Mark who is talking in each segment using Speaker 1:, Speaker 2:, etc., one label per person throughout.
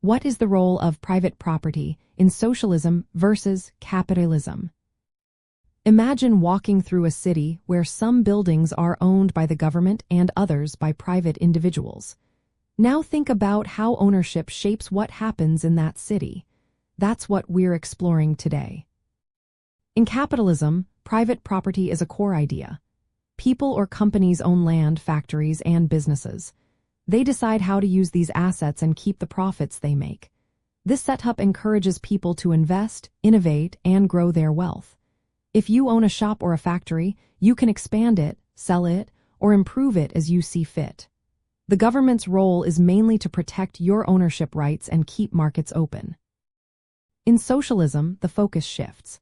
Speaker 1: What is the role of private property in socialism versus capitalism? Imagine walking through a city where some buildings are owned by the government and others by private individuals. Now think about how ownership shapes what happens in that city. That's what we're exploring today. In capitalism, private property is a core idea. People or companies own land, factories, and businesses. They decide how to use these assets and keep the profits they make. This setup encourages people to invest, innovate, and grow their wealth. If you own a shop or a factory, you can expand it, sell it, or improve it as you see fit. The government's role is mainly to protect your ownership rights and keep markets open. In socialism, the focus shifts.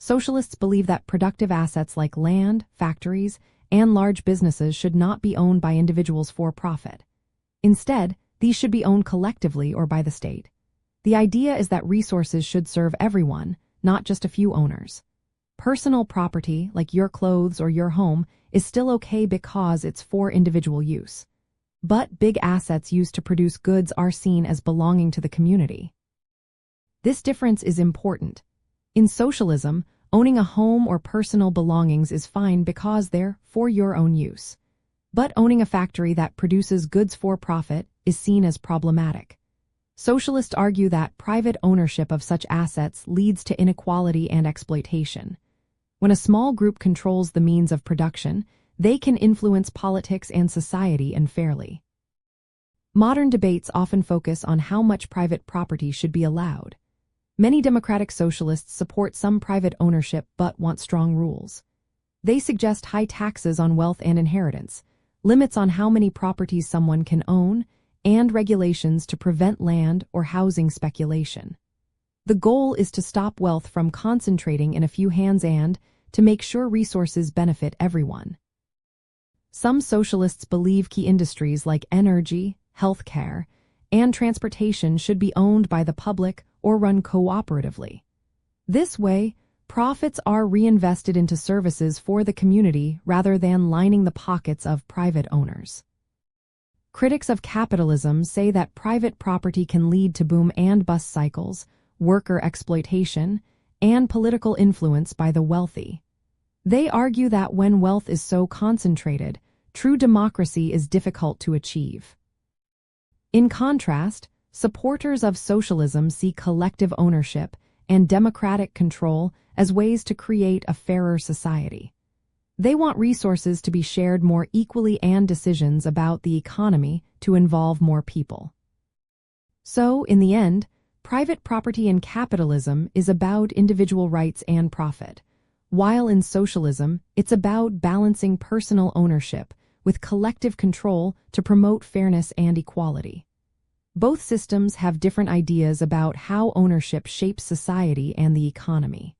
Speaker 1: Socialists believe that productive assets like land, factories, and large businesses should not be owned by individuals for profit. Instead, these should be owned collectively or by the state. The idea is that resources should serve everyone, not just a few owners. Personal property, like your clothes or your home, is still okay because it's for individual use. But big assets used to produce goods are seen as belonging to the community. This difference is important. In socialism, owning a home or personal belongings is fine because they're for your own use. But owning a factory that produces goods for profit is seen as problematic. Socialists argue that private ownership of such assets leads to inequality and exploitation. When a small group controls the means of production, they can influence politics and society unfairly. Modern debates often focus on how much private property should be allowed. Many democratic socialists support some private ownership but want strong rules. They suggest high taxes on wealth and inheritance, limits on how many properties someone can own, and regulations to prevent land or housing speculation. The goal is to stop wealth from concentrating in a few hands and to make sure resources benefit everyone. Some socialists believe key industries like energy, healthcare, and transportation should be owned by the public or run cooperatively. This way, profits are reinvested into services for the community rather than lining the pockets of private owners. Critics of capitalism say that private property can lead to boom and bust cycles, worker exploitation, and political influence by the wealthy. They argue that when wealth is so concentrated, true democracy is difficult to achieve. In contrast, supporters of socialism see collective ownership and democratic control as ways to create a fairer society. They want resources to be shared more equally and decisions about the economy to involve more people. So, in the end, private property in capitalism is about individual rights and profit, while in socialism, it's about balancing personal ownership with collective control to promote fairness and equality. Both systems have different ideas about how ownership shapes society and the economy.